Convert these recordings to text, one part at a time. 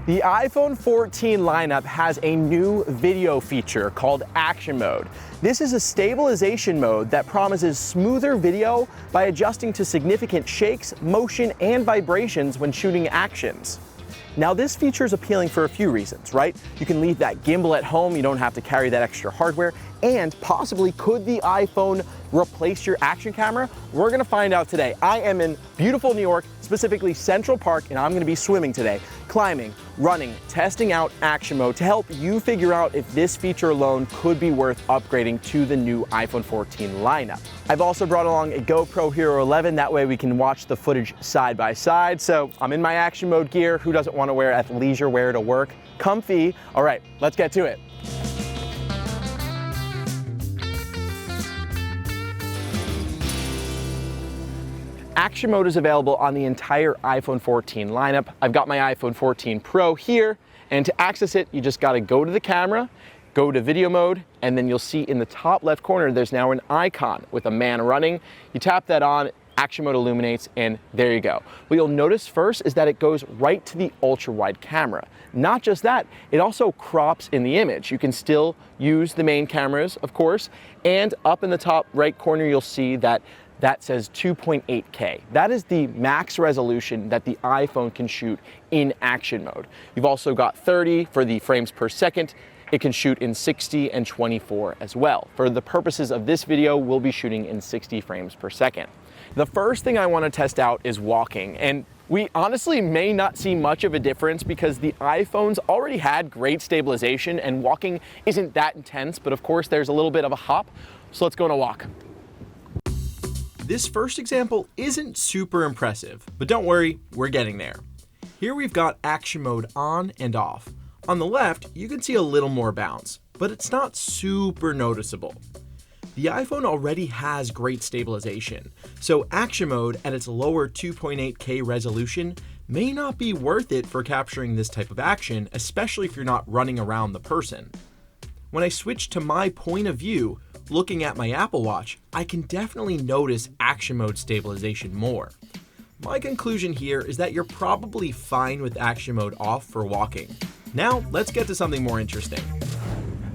The iPhone 14 lineup has a new video feature called Action Mode. This is a stabilization mode that promises smoother video by adjusting to significant shakes, motion, and vibrations when shooting actions. Now this feature is appealing for a few reasons, right? You can leave that gimbal at home, you don't have to carry that extra hardware, and possibly could the iPhone replace your action camera? We're gonna find out today. I am in beautiful New York, specifically Central Park, and I'm gonna be swimming today, climbing, running, testing out Action Mode to help you figure out if this feature alone could be worth upgrading to the new iPhone 14 lineup. I've also brought along a GoPro Hero 11, that way we can watch the footage side by side. So I'm in my Action Mode gear. Who doesn't want to wear athleisure wear to work? Comfy. All right, let's get to it. Action Mode is available on the entire iPhone 14 lineup. I've got my iPhone 14 Pro here, and to access it, you just gotta go to the camera, go to video mode, and then you'll see in the top left corner, there's now an icon with a man running. You tap that on, Action Mode illuminates, and there you go. What you'll notice first is that it goes right to the ultra-wide camera. Not just that, it also crops in the image. You can still use the main cameras, of course, and up in the top right corner, you'll see that says 2.8K. That is the max resolution that the iPhone can shoot in Action Mode. You've also got 30 for the frames per second. It can shoot in 60 and 24 as well. For the purposes of this video, we'll be shooting in 60 frames per second. The first thing I want to test out is walking, and we honestly may not see much of a difference because the iPhones already had great stabilization and walking isn't that intense, but of course there's a little bit of a hop, so let's go on a walk. This first example isn't super impressive, but don't worry, we're getting there. Here we've got Action Mode on and off. On the left, you can see a little more bounce, but it's not super noticeable. The iPhone already has great stabilization, so Action Mode at its lower 2.8K resolution may not be worth it for capturing this type of action, especially if you're not running around the person. When I switch to my point of view, looking at my Apple Watch, I can definitely notice Action Mode stabilization more. My conclusion here is that you're probably fine with Action Mode off for walking. Now, let's get to something more interesting.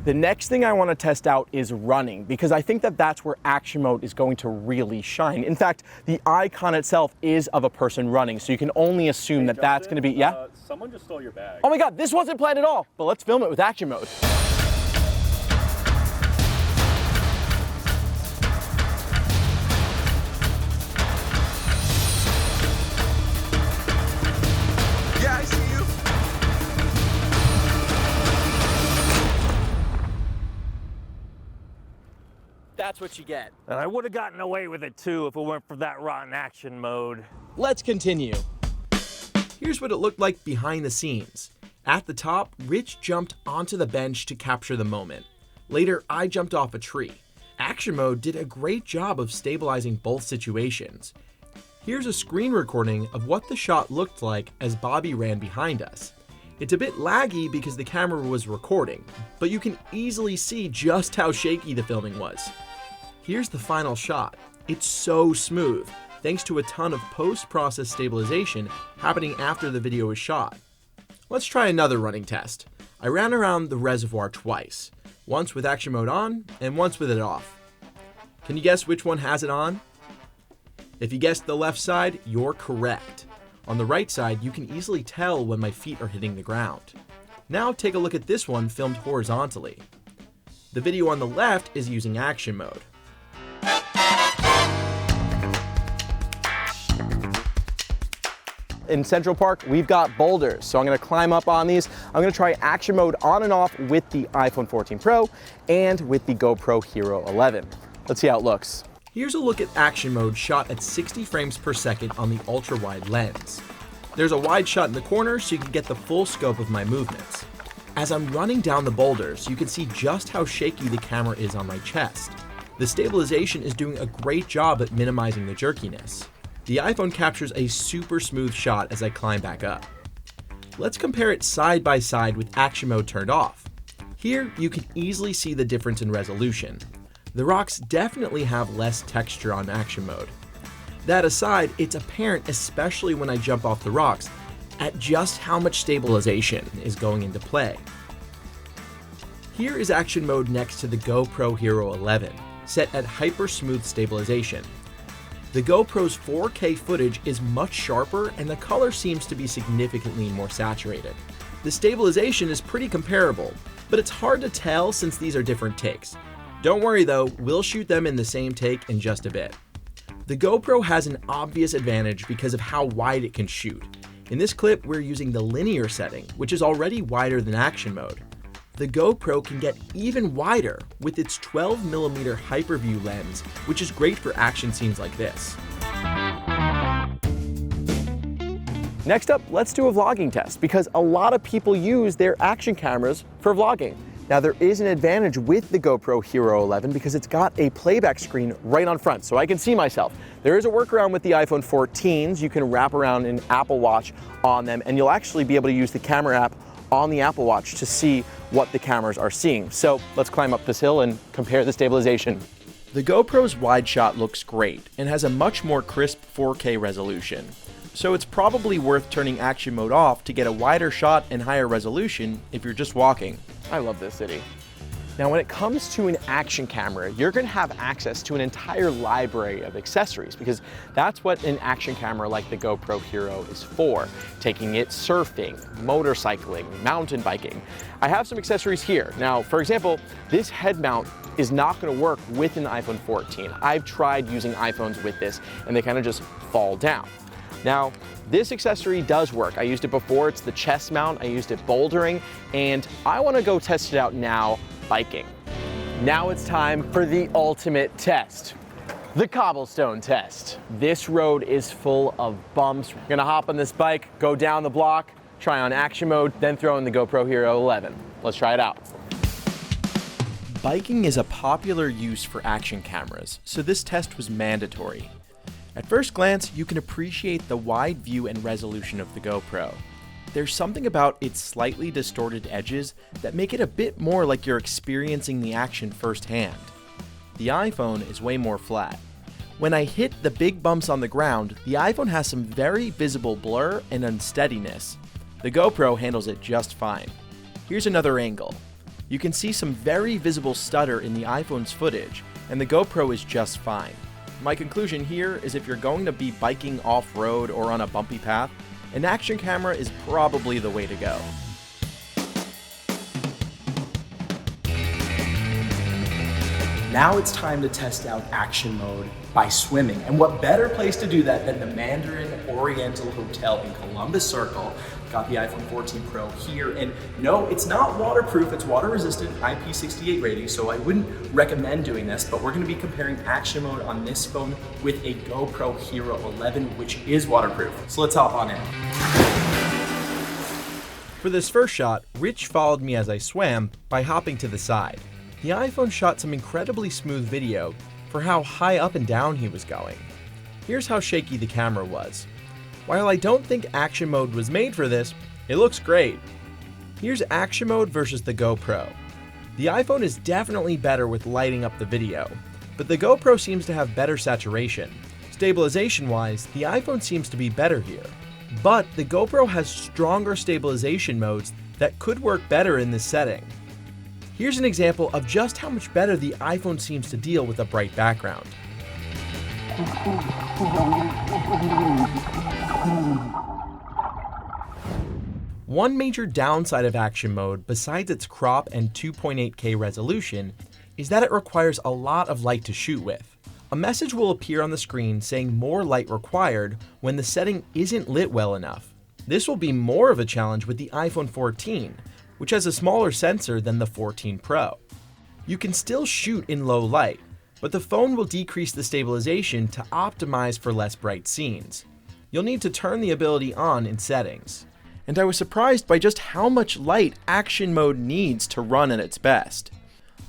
The next thing I want to test out is running, because I think that that's where Action Mode is going to really shine. In fact, the icon itself is of a person running, so you can only assume that that's going to be, yeah? Someone just stole your bag. Oh my God, this wasn't planned at all, but let's film it with Action Mode. That's what you get. And I would have gotten away with it too if it weren't for that rotten Action Mode. Let's continue. Here's what it looked like behind the scenes. At the top, Rich jumped onto the bench to capture the moment. Later, I jumped off a tree. Action Mode did a great job of stabilizing both situations. Here's a screen recording of what the shot looked like as Bobby ran behind us. It's a bit laggy because the camera was recording, but you can easily see just how shaky the filming was. Here's the final shot. It's so smooth, thanks to a ton of post-process stabilization happening after the video is shot. Let's try another running test. I ran around the reservoir twice, once with Action Mode on and once with it off. Can you guess which one has it on? If you guessed the left side, you're correct. On the right side, you can easily tell when my feet are hitting the ground. Now take a look at this one filmed horizontally. The video on the left is using Action Mode. In Central Park, we've got boulders, so I'm gonna climb up on these. I'm gonna try Action Mode on and off with the iPhone 14 Pro and with the GoPro Hero 11. Let's see how it looks. Here's a look at Action Mode shot at 60 frames per second on the ultra-wide lens. There's a wide shot in the corner so you can get the full scope of my movements. As I'm running down the boulders, you can see just how shaky the camera is on my chest. The stabilization is doing a great job at minimizing the jerkiness. The iPhone captures a super smooth shot as I climb back up. Let's compare it side by side with Action Mode turned off. Here, you can easily see the difference in resolution. The rocks definitely have less texture on Action Mode. That aside, it's apparent, especially when I jump off the rocks, at just how much stabilization is going into play. Here is action mode next to the GoPro Hero 11, set at hyper smooth stabilization. The GoPro's 4K footage is much sharper and the color seems to be significantly more saturated. The stabilization is pretty comparable, but it's hard to tell since these are different takes. Don't worry though, we'll shoot them in the same take in just a bit. The GoPro has an obvious advantage because of how wide it can shoot. In this clip, we're using the linear setting, which is already wider than action mode. The GoPro can get even wider with its 12mm hyperview lens, which is great for action scenes like this. Next up, let's do a vlogging test because a lot of people use their action cameras for vlogging. Now there is an advantage with the GoPro Hero 11 because it's got a playback screen right on front, so I can see myself. There is a workaround with the iPhone 14s. You can wrap around an Apple Watch on them and you'll actually be able to use the camera app on the Apple Watch to see what the cameras are seeing. So let's climb up this hill and compare the stabilization. The GoPro's wide shot looks great and has a much more crisp 4K resolution. So it's probably worth turning action mode off to get a wider shot and higher resolution if you're just walking. I love this city. Now when it comes to an action camera, you're gonna have access to an entire library of accessories because that's what an action camera like the GoPro Hero is for. Taking it surfing, motorcycling, mountain biking. I have some accessories here. Now, for example, this head mount is not gonna work with an iPhone 14. I've tried using iPhones with this and they kind of just fall down. Now, this accessory does work. I used it before, it's the chest mount, I used it bouldering, and I wanna go test it out now biking. Now it's time for the ultimate test, the cobblestone test. This road is full of bumps. We're gonna hop on this bike, go down the block, try on action mode, then throw in the GoPro Hero 11. Let's try it out. Biking is a popular use for action cameras, so this test was mandatory. At first glance, you can appreciate the wide view and resolution of the GoPro. There's something about its slightly distorted edges that make it a bit more like you're experiencing the action firsthand. The iPhone is way more flat. When I hit the big bumps on the ground, the iPhone has some very visible blur and unsteadiness. The GoPro handles it just fine. Here's another angle. You can see some very visible stutter in the iPhone's footage, and the GoPro is just fine. My conclusion here is if you're going to be biking off-road or on a bumpy path, an action camera is probably the way to go. Now it's time to test out action mode by swimming. And what better place to do that than the Mandarin Oriental Hotel in Columbus Circle. Got the iPhone 14 Pro here, and no, it's not waterproof, it's water resistant, IP68 rating, so I wouldn't recommend doing this, but we're gonna be comparing action mode on this phone with a GoPro Hero 11, which is waterproof. So let's hop on in. For this first shot, Rich followed me as I swam by hopping to the side. The iPhone shot some incredibly smooth video for how high up and down he was going. Here's how shaky the camera was. While I don't think action mode was made for this, it looks great. Here's action mode versus the GoPro. The iPhone is definitely better with lighting up the video, but the GoPro seems to have better saturation. Stabilization-wise, the iPhone seems to be better here, but the GoPro has stronger stabilization modes that could work better in this setting. Here's an example of just how much better the iPhone seems to deal with a bright background. One major downside of action mode, besides its crop and 2.8K resolution, is that it requires a lot of light to shoot with. A message will appear on the screen saying more light required when the setting isn't lit well enough. This will be more of a challenge with the iPhone 14, which has a smaller sensor than the 14 Pro. You can still shoot in low light, but the phone will decrease the stabilization to optimize for less bright scenes. You'll need to turn the ability on in settings. And I was surprised by just how much light action mode needs to run at its best.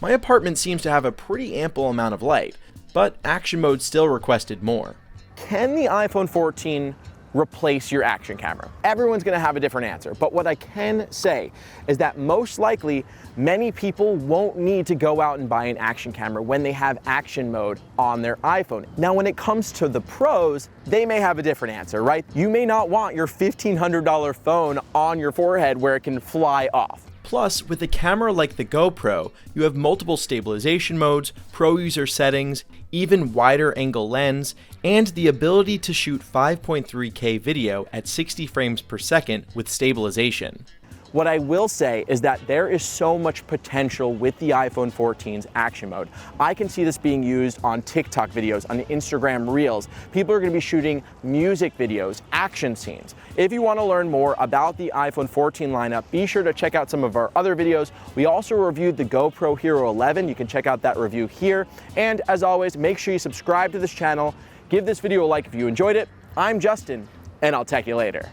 My apartment seems to have a pretty ample amount of light, but action mode still requested more. Can the iPhone 14 replace your action camera? Everyone's gonna have a different answer, but what I can say is that most likely many people won't need to go out and buy an action camera when they have action mode on their iPhone. Now, when it comes to the pros, they may have a different answer, right? You may not want your $1,500 phone on your forehead where it can fly off. Plus, with a camera like the GoPro, you have multiple stabilization modes, pro user settings, even wider angle lens, and the ability to shoot 5.3K video at 60 frames per second with stabilization. What I will say is that there is so much potential with the iPhone 14's action mode. I can see this being used on TikTok videos, on Instagram Reels. People are going to be shooting music videos, action scenes. If you want to learn more about the iPhone 14 lineup, be sure to check out some of our other videos. We also reviewed the GoPro Hero 11. You can check out that review here. And as always, make sure you subscribe to this channel. Give this video a like if you enjoyed it. I'm Justin, and I'll tech you later.